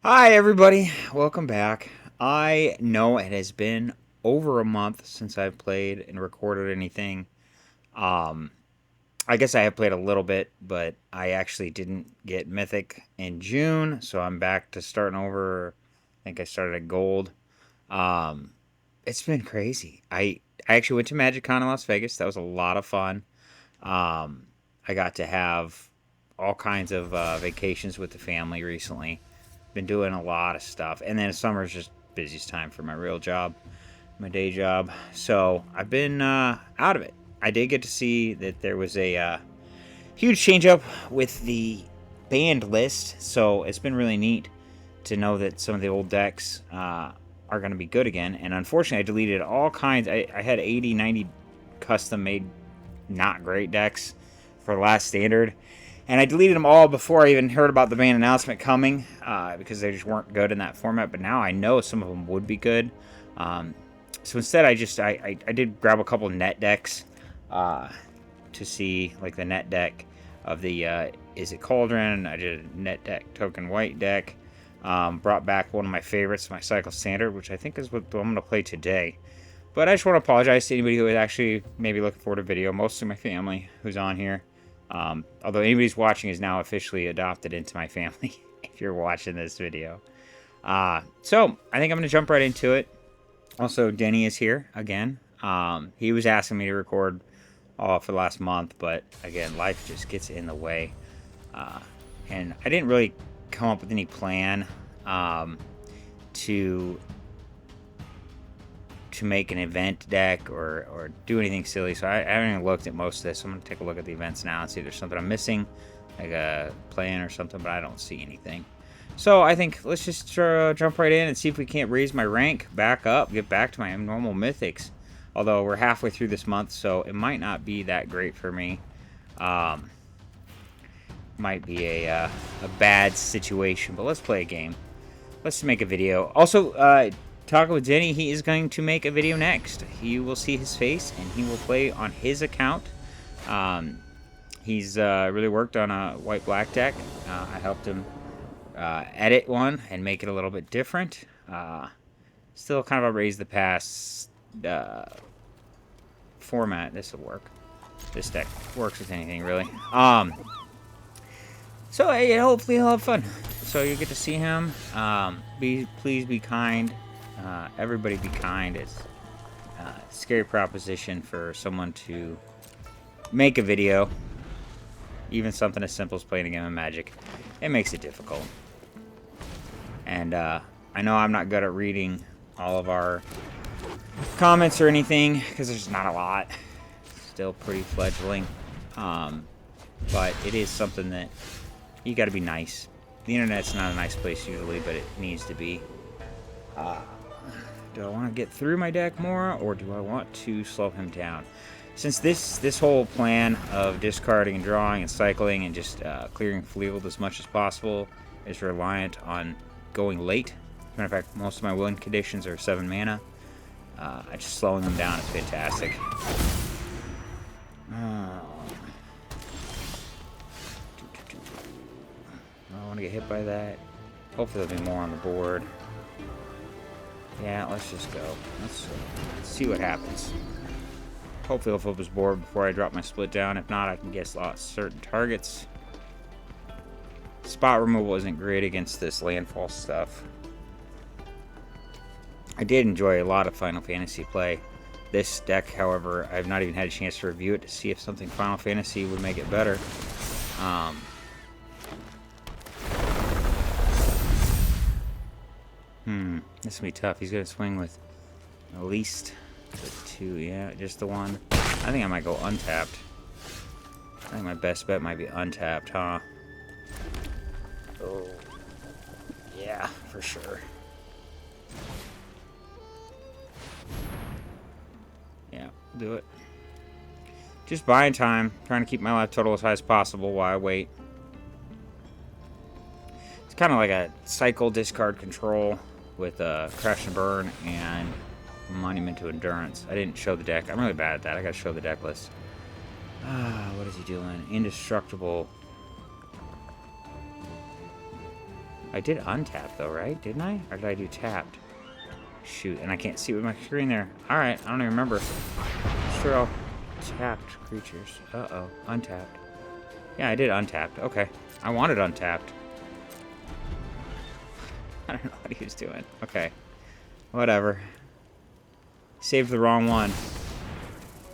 Hi, everybody. Welcome back. I know it has been over a month since I've played and recorded anything. Um, I guess I have played a little bit, but I actually didn't get Mythic in June, so I'm back to starting over. I think I started at Gold. Um, it's been crazy. I actually went to MagicCon in Las Vegas. That was a lot of fun. Um, I got to have all kinds of vacations with the family recently. Been doing a lot of stuff, and then summer's just busiest time for my real job, my day job. So I've been out of it. I did get to see that there was a huge change up with the banned list, so it's been really neat to know that some of the old decks are going to be good again. And unfortunately, I deleted all kinds. I had 80, 90 custom made not great decks for last standard. And I deleted them all before I even heard about the ban announcement coming because they just weren't good in that format. But now I know some of them would be good. So instead, I did grab a couple net decks to see like the net deck of the Is It Cauldron. I did a net deck token white deck. Brought back one of my favorites, my Cycle Standard, which I think is what I'm going to play today. But I just want to apologize to anybody who is actually maybe looking forward to a video, mostly my family who's on here. Although anybody's watching is now officially adopted into my family if you're watching this video. So I think I'm going to jump right into it. Also, Denny is here again. He was asking me to record for the last month, but again, life just gets in the way. And I didn't really come up with any plan to make an event deck or do anything silly. So I haven't even looked at most of this. I'm going to take a look at the events now and see if there's something I'm missing, like a plan or something, but I don't see anything. So I think let's just jump right in and see if we can't raise my rank back up, get back to my normal mythics. Although we're halfway through this month, so it might not be that great for me. Might be a bad situation, but let's play a game. Let's make a video. Also, talking with Denny, he is going to make a video next. You will see his face, and he will play on his account. He's really worked on a white-black deck. I helped him edit one and make it a little bit different. Still kind of a raise the pass format. This will work. This deck works with anything, really. So hopefully he'll have fun. So you get to see him. Please be kind. Everybody be kind. It's a scary proposition for someone to make a video. Even something as simple as playing a game of Magic. It makes it difficult. And I know I'm not good at reading all of our comments or anything, because there's not a lot. Still pretty fledgling. But it is something that you got to be nice. The internet's not a nice place usually, but it needs to be. Do I want to get through my deck more, or do I want to slow him down? Since this whole plan of discarding and drawing and cycling and just clearing field as much as possible is reliant on going late. As a matter of fact, most of my win conditions are 7 mana. Just slowing them down is fantastic. I don't want to get hit by that. Hopefully there'll be more on the board. Yeah, let's just go. Let's see what happens. Hopefully he'll flip his board before I drop my split down. If not, I can guess certain targets. Spot removal isn't great against this landfall stuff. I did enjoy a lot of Final Fantasy play. This deck, however, I've not even had a chance to review it to see if something Final Fantasy would make it better. This will be tough. He's going to swing with at least the 2. Yeah, just the 1. I think I might go untapped. I think my best bet might be untapped, huh? Oh, yeah, for sure. Yeah, do it. Just buying time, trying to keep my life total as high as possible while I wait. It's kind of like a cycle discard control with Crash and Burn and Monument to Endurance. I didn't show the deck. I'm really bad at that. I gotta show the deck list. What is he doing? Indestructible. I did untap though, right? Didn't I? Or did I do tapped? Shoot, and I can't see with my screen there. Alright, I don't even remember. Sure, all tapped creatures. Uh-oh, untapped. Yeah, I did untapped. Okay. I wanted untapped. I don't know what he was doing. Okay. Whatever. Saved the wrong one.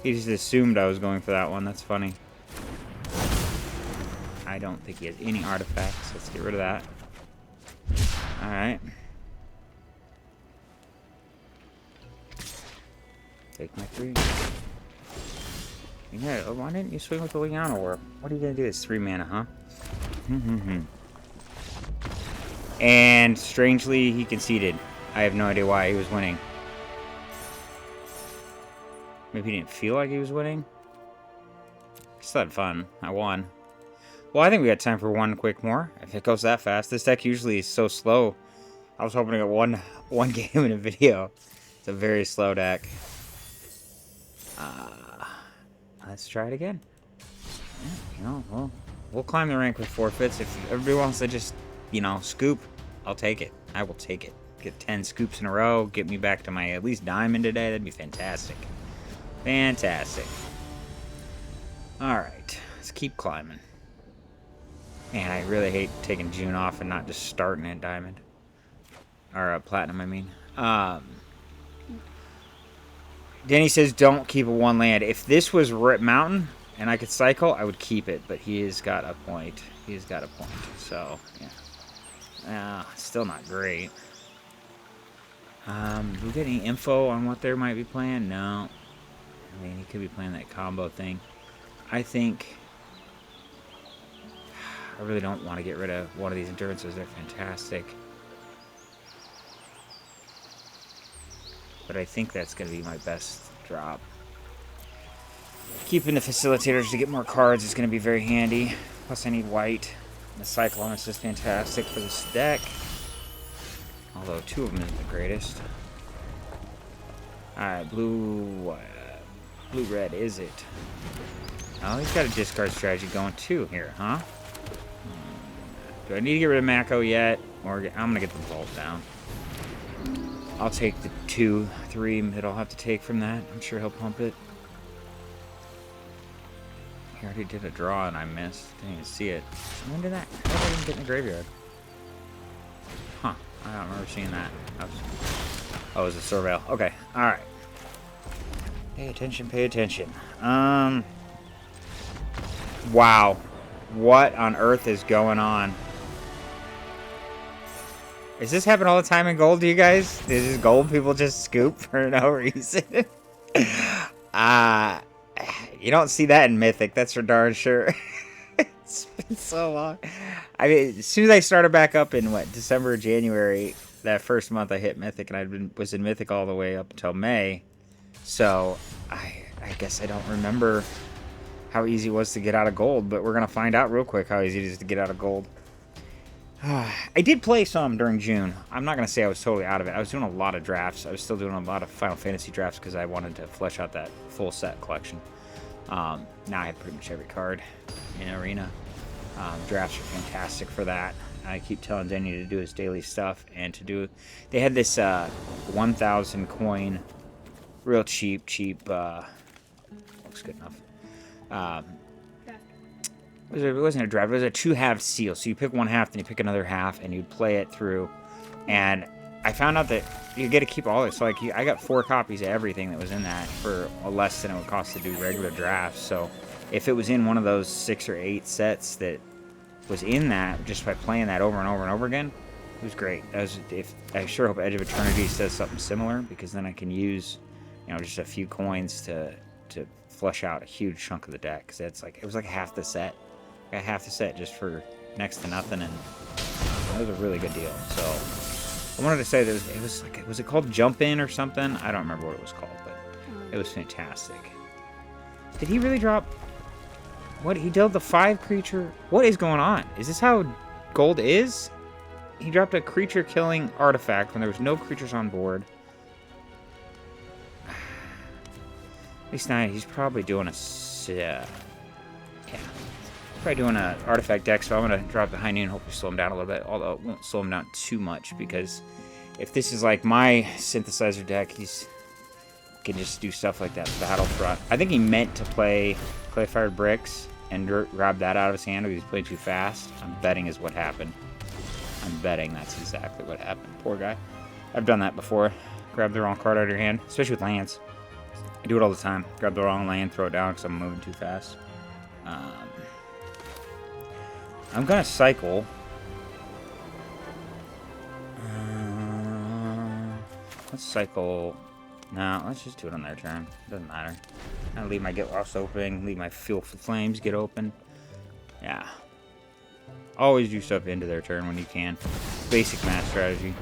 He just assumed I was going for that one. That's funny. I don't think he has any artifacts. Let's get rid of that. Alright. Take my 3. Yeah, why didn't you swing with the Liana Orb? What are you gonna do? It's 3 mana, huh? And strangely, he conceded. I have no idea why he was winning. Maybe he didn't feel like he was winning. Still had fun. I won. Well, I think we got time for one quick more. If it goes that fast. This deck usually is so slow. I was hoping to get one game in a video. It's a very slow deck. Let's try it again. Yeah, you know, we'll climb the rank with forfeits. If everybody wants to just, you know, scoop, I'll take it. I will take it. Get 10 scoops in a row. Get me back to my at least diamond today. That'd be fantastic. Fantastic. Alright. Let's keep climbing. Man, I really hate taking June off and not just starting at diamond. Or platinum, I mean. Denny says don't keep a 1 land. If this was Rip Mountain and I could cycle, I would keep it. But he has got a point. He's got a point. So, yeah. Still not great. Do we get any info on what they might be playing? No. I mean, he could be playing that combo thing. I think... I really don't want to get rid of one of these endurances. They're fantastic. But I think that's going to be my best drop. Keeping the facilitators to get more cards is going to be very handy. Plus I need white. The Cyclone is just fantastic for this deck. Although 2 of them isn't the greatest. Alright, blue-red, is it? Oh, he's got a discard strategy going too here, huh? Do I need to get rid of Mako yet? Or I'm going to get the Vault down. I'll take the 2, 3 that I'll have to take from that. I'm sure he'll pump it. He already did a draw and I missed. Didn't even see it. When did that? How did I even get in the graveyard? Huh. I don't remember seeing that. Oh, it was a surveil. Okay. Alright. Pay attention, pay attention. Wow. What on earth is going on? Does this happen all the time in gold to you guys? Is this gold people just scoop for no reason? You don't see that in Mythic, that's for darn sure. It's been so long. I mean, as soon as I started back up in, what, December or January, that first month I hit Mythic, and was in Mythic all the way up until May. So, I guess I don't remember how easy it was to get out of gold, but we're going to find out real quick how easy it is to get out of gold. I did play some during June. I'm not going to say I was totally out of it. I was doing a lot of drafts. I was still doing a lot of Final Fantasy drafts because I wanted to flesh out that full set collection. Now I have pretty much every card in Arena. Drafts are fantastic for that. I keep telling Denny to do his daily stuff and to do... They had this 1,000 coin, real cheap, looks good enough. It wasn't a draft, it was a 2-half seal. So you pick 1 half, then you pick another half, and you play it through. And I found out that you get to keep all this. So like, I got 4 copies of everything that was in that for less than it would cost to do regular drafts. So if it was in one of those 6 or 8 sets that was in that, just by playing that over and over and over again, it was great. I sure hope Edge of Eternity says something similar, because then I can use, you know, just a few coins to flesh out a huge chunk of the deck. Because it was like half the set. I got half the set just for next to nothing, and it was a really good deal. So I wanted to say that was it called Jump In or something? I don't remember what it was called, but it was fantastic. Did he really drop? What, he dealt the 5 creature? What is going on? Is this how gold is? He dropped a creature killing artifact when there was no creatures on board. At least now he's probably doing a... yeah. Probably doing an artifact deck, so I'm going to drop the high noon, hopefully slow him down a little bit, although it won't slow him down too much, because if this is like my synthesizer deck, he's can just do stuff like that Battlefront. I think he meant to play Clay-Fired Bricks and grab that out of his hand, but he was playing too fast. I'm betting is what happened. I'm betting that's exactly what happened. Poor guy. I've done that before. Grab the wrong card out of your hand, especially with lands. I do it all the time. Grab the wrong land, throw it down because I'm moving too fast. I'm going to cycle. Let's cycle. No, let's just do it on their turn. Doesn't matter. I'll leave my Get Lost open. Leave my Fuel for Flames get open. Yeah. Always do stuff into their turn when you can. Basic math strategy.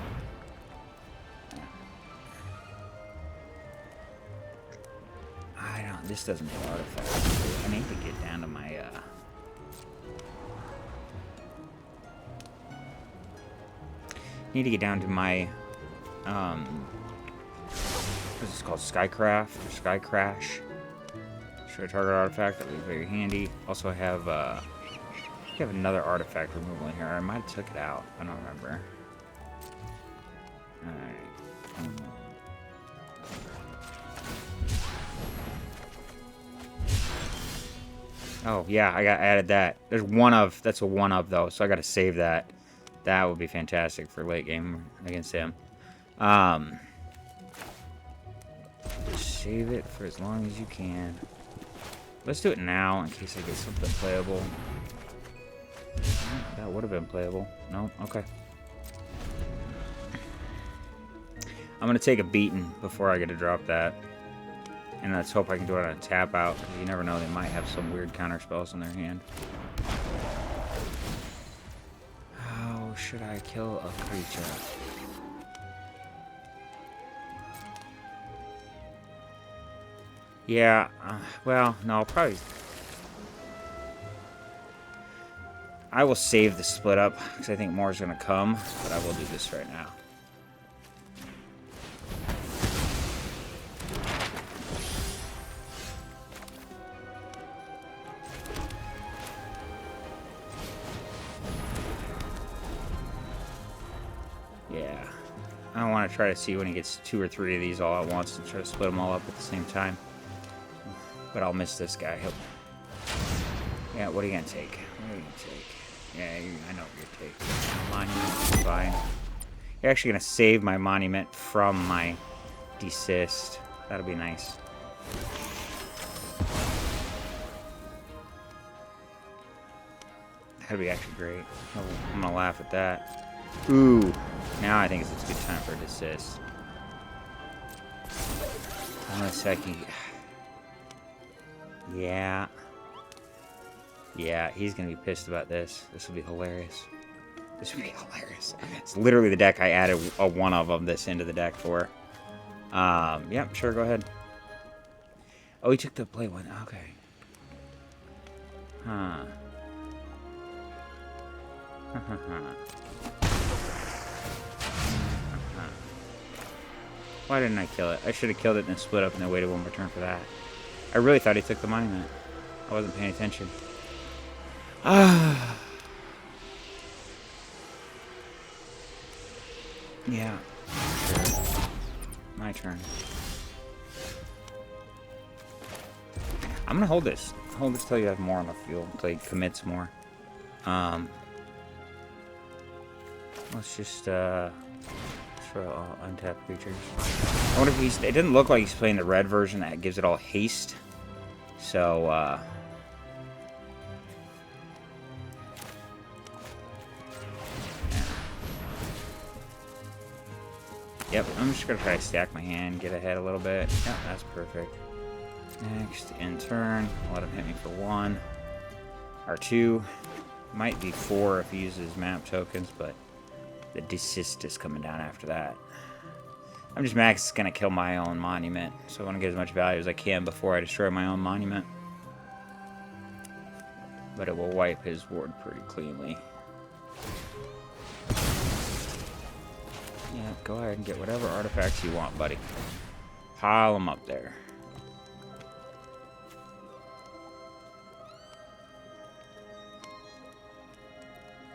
I don't. This doesn't have artifacts. I need to get down to my. Need to get down to my. What's this called? Skycraft or Sky Crash. Should I target artifact? That would be very handy. Also, I have another artifact removal in here. I might have took it out. I don't remember. Alright. Oh, yeah, I added that. There's one of, that's a one of though, so I gotta save that. That would be fantastic for late game against him. Save it for as long as you can. Let's do it now in case I get something playable. That would have been playable. No? Okay. I'm going to take a beating before I get to drop that. And let's hope I can do it on a tap out, because you never know, they might have some weird counter spells in their hand. How should I kill a creature? Yeah, well, no, I'll probably... I will save the split up, because I think more is going to come, but I will do this right now. Yeah. I don't want to try to see when he gets 2 or 3 of these all at once and try to split them all up at the same time. But I'll miss this guy. Yeah, what are you going to take? What are you going to take? Yeah, I know what you're taking. Monument, fine. You're actually going to save my monument from my desist. That'll be nice. That'd be actually great. I'm going to laugh at that. Ooh. Now I think it's a good time for a desist. Unless I can... Yeah. Yeah, he's going to be pissed about this. This will be hilarious. This will be hilarious. It's literally the deck I added a one of this into the deck for. Yep, sure, go ahead. Oh, he took the play one. Okay. Huh. Why didn't I kill it? I should have killed it and then split up and then waited one more turn for that. I really thought he took the monument. I wasn't paying attention. Ah. Yeah. Sure. My turn. I'm gonna hold this. Hold this till you have more on the field. Until he commits more. Let's just try untap creatures. I wonder if he's... It didn't look like he's playing the red version that gives it all haste. So, yep, I'm just going to try to stack my hand, get ahead a little bit. Yeah, that's perfect. Next, in turn, let him hit me for 1. Or 2. Might be 4 if he uses map tokens, but the desist is coming down after that. I'm just mad 'cause it's going to kill my own monument, so I want to get as much value as I can before I destroy my own monument. But it will wipe his ward pretty cleanly. Yeah, go ahead and get whatever artifacts you want, buddy. Pile them up there.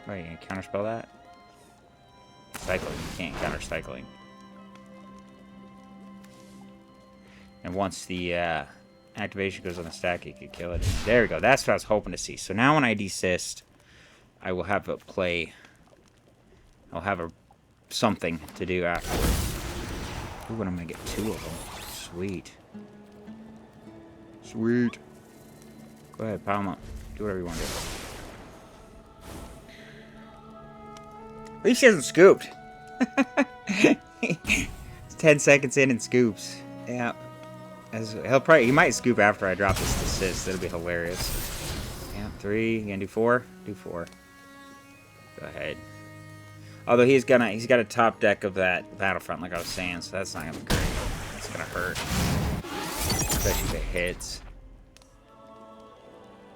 Oh, you can counterspell that? Cycling. You can't counter cycling. And once the activation goes on the stack, you can kill it. There we go. That's what I was hoping to see. So now when I desist, I will have a play. I'll have a something to do afterwards. Ooh, and I'm going to get 2 of them. Sweet. Sweet. Go ahead, pile them up. Do whatever you want to do. At least he hasn't scooped. It's 10 seconds in and scoops. Yeah. He might scoop after I drop this desist. That'll be hilarious. Yeah, 3. You gonna do 4? Do 4. Go ahead. Although he's got a top deck of that Battlefront, like I was saying, so that's not gonna be great. That's gonna hurt. Especially if it hits.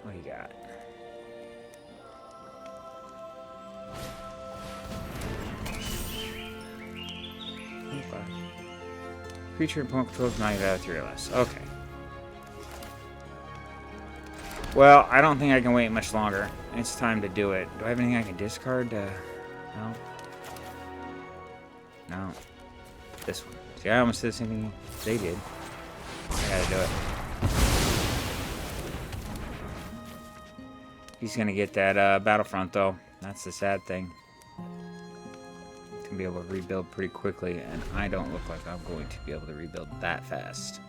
What do you got? Creature and opponent controls value out of 3 or less. Okay. Well, I don't think I can wait much longer. It's time to do it. Do I have anything I can discard? No. No. This one. See, I almost did the same thing they did. I gotta do it. He's gonna get that Battlefront, though. That's the sad thing. Be able to rebuild pretty quickly, and I don't look like I'm going to be able to rebuild that fast.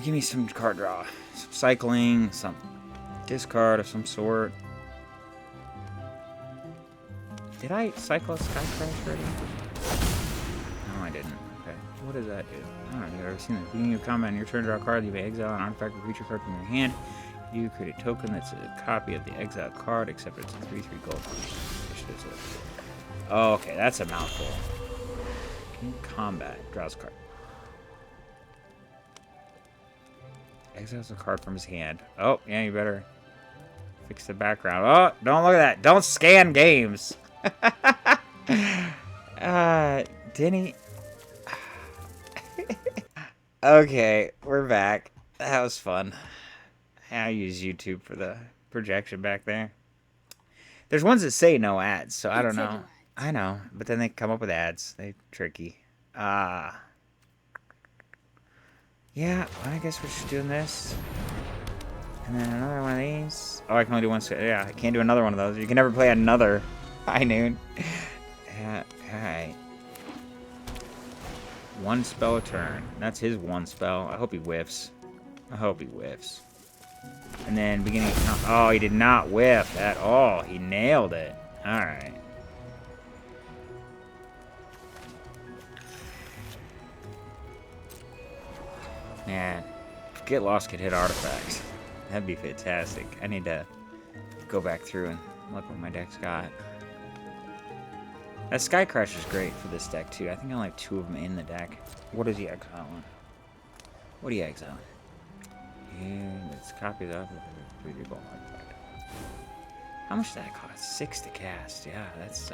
Give me some card draw, some cycling, some discard of some sort. Did I cycle a Sky Crash already? No, I didn't. Okay, what does that do? I don't know. You've ever seen it? Beginning of combat, on your turn, draw a card. You may exile an artifact or creature card from your hand. You create a token that's a copy of the exiled card, except it's a 3/3 gold. Oh, okay, that's a mouthful. Combat. Draws a card. Exiles a card from his hand. Oh, yeah, you better fix the background. Oh, don't look at that. Don't scan games. Denny. Okay, we're back. That was fun. I use YouTube for the projection back there. There's ones that say no ads, so I don't know. I know, but then they come up with ads. They're tricky. Yeah, well, I guess we're just doing this. And then another one of these. Oh, I can only do one. Yeah, I can't do another one of those. You can never play another High Noon. Yeah, alright. 1 spell a turn. That's his 1 spell. I hope he whiffs. I hope he whiffs. And then beginning. Oh, he did not whiff at all. He nailed it. Alright. Man, Get Lost could hit artifacts. That'd be fantastic. I need to go back through and look what my deck's got. That Sky Crash is great for this deck, too. I think I only have 2 of them in the deck. What is he exiling? What are you exiling? And it's a copy of the 3/3 gold artifact. How much did that cost? 6 to cast. Yeah, that's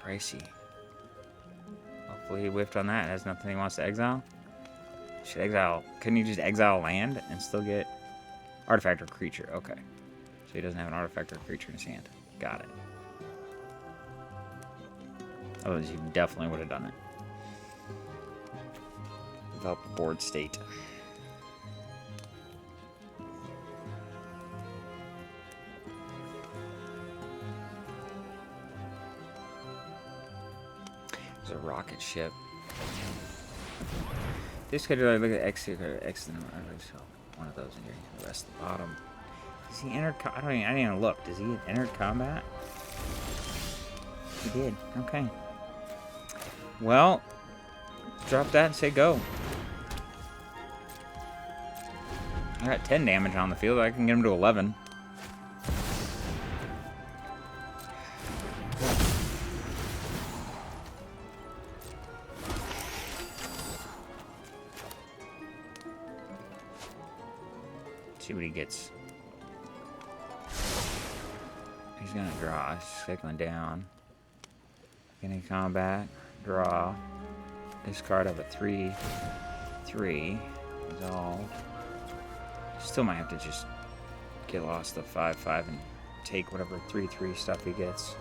pricey. Hopefully he whiffed on that. Has nothing he wants to exile. Should exile. Couldn't you just exile land and still get artifact or creature? Okay. So he doesn't have an artifact or creature in his hand. Got it. Otherwise, he definitely would have done it. Develop board state. There's a rocket ship. This could look at X and one of those in here. The rest of the bottom. Does he enter? I didn't even look. Does he enter combat? He did. Okay. Well, drop that and say go. I got 10 damage on the field. I can get him to 11. See what he gets. He's gonna draw. He's cycling down. Getting combat. Draw. Discard of a 3/3. Resolve. Still might have to just get lost to 5-5 and take whatever 3-3 stuff he gets.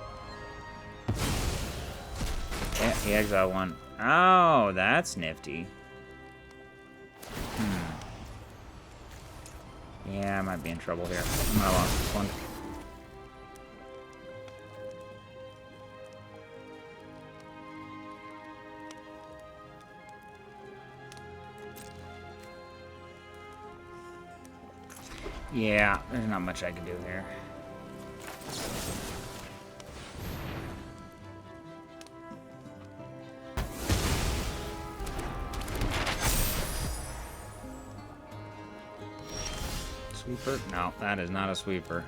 Yeah, he exiled one. Oh, that's nifty. Yeah, I might be in trouble here. I might have lost this one. Yeah, there's not much I can do here. Sweeper? No, that is not a sweeper.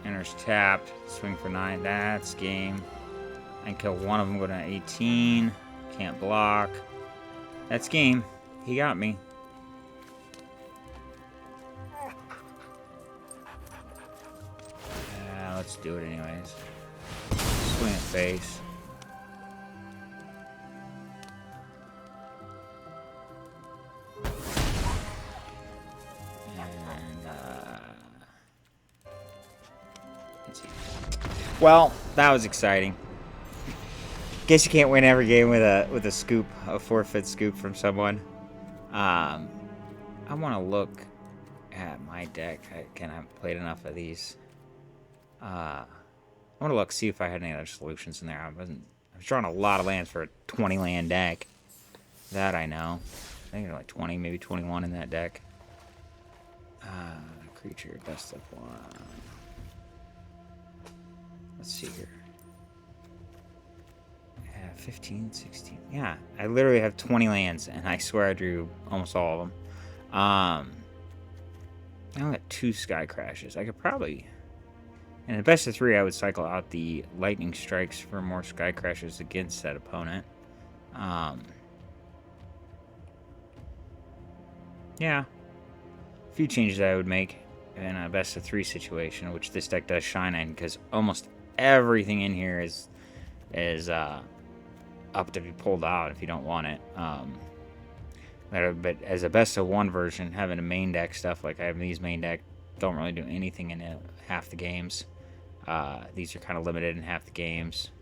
Enters tapped. Swing for 9. That's game. I can kill one of them, go down to 18. Can't block. That's game. He got me. Let's do it anyways. Swing at face. And, let's see. Well, that was exciting. Guess you can't win every game with a scoop, a forfeit scoop from someone. I want to look at my deck. I haven't played enough of these. I want to look, see if I had any other solutions in there. I was drawing a lot of lands for a 20 land deck. That I know. I think there's like 20, maybe 21 in that deck. Creature, best of 1. Let's see here. 15, 16. Yeah, I literally have 20 lands, and I swear I drew almost all of them. I only got 2 Sky Crashes. I could probably... In the best of 3, I would cycle out the Lightning Strikes for more Sky Crashes against that opponent. Yeah. A few changes I would make in a best of 3 situation, which this deck does shine in, because almost everything in here is up to be pulled out if you don't want it. But as a best of 1 version, having a main deck stuff like I have these main deck don't really do anything in half the games. These are kind of limited in half the games.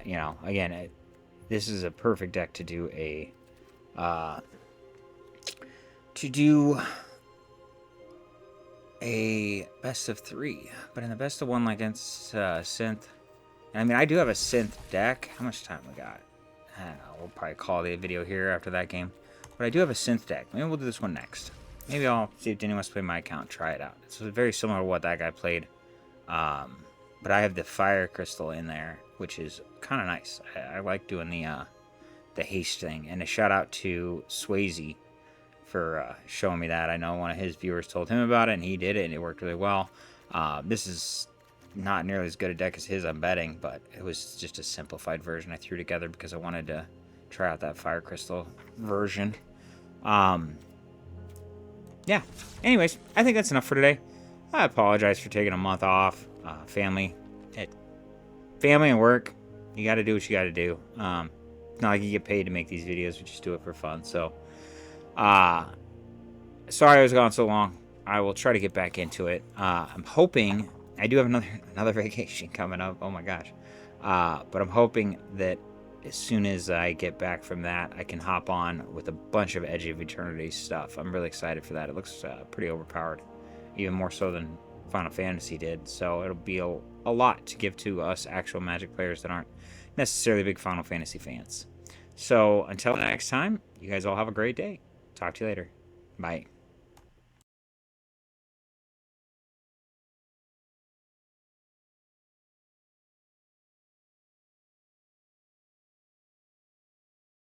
You know, again, this is a perfect deck to do a best of 3. But in the best of 1, like against Synth, I mean, I do have a Synth deck. How much time we got? I don't know. We'll probably call the video here after that game. But I do have a Synth deck. Maybe we'll do this one next. Maybe I'll see if Danny wants to play my account, try it out. It's very similar to what that guy played. But I have the Fire Crystal in there, which is kind of nice. I like doing the haste thing. And a shout out to Swayze for showing me that. I know one of his viewers told him about it, and he did it, and it worked really well. This is not nearly as good a deck as his, I'm betting, but it was just a simplified version I threw together because I wanted to try out that Fire Crystal version. Yeah. Anyways, I think that's enough for today. I apologize for taking a month off. Family and work. You got to do what you got to do. It's not like you get paid to make these videos. We just do it for fun. So, sorry I was gone so long. I will try to get back into it. I'm hoping I do have another vacation coming up. Oh my gosh. But I'm hoping that as soon as I get back from that, I can hop on with a bunch of Edge of Eternity stuff. I'm really excited for that. It looks pretty overpowered, even more so than Final Fantasy did. So it'll be a lot to give to us actual Magic players that aren't necessarily big Final Fantasy fans. So until next time, you guys all have a great day. Talk to you later. Bye.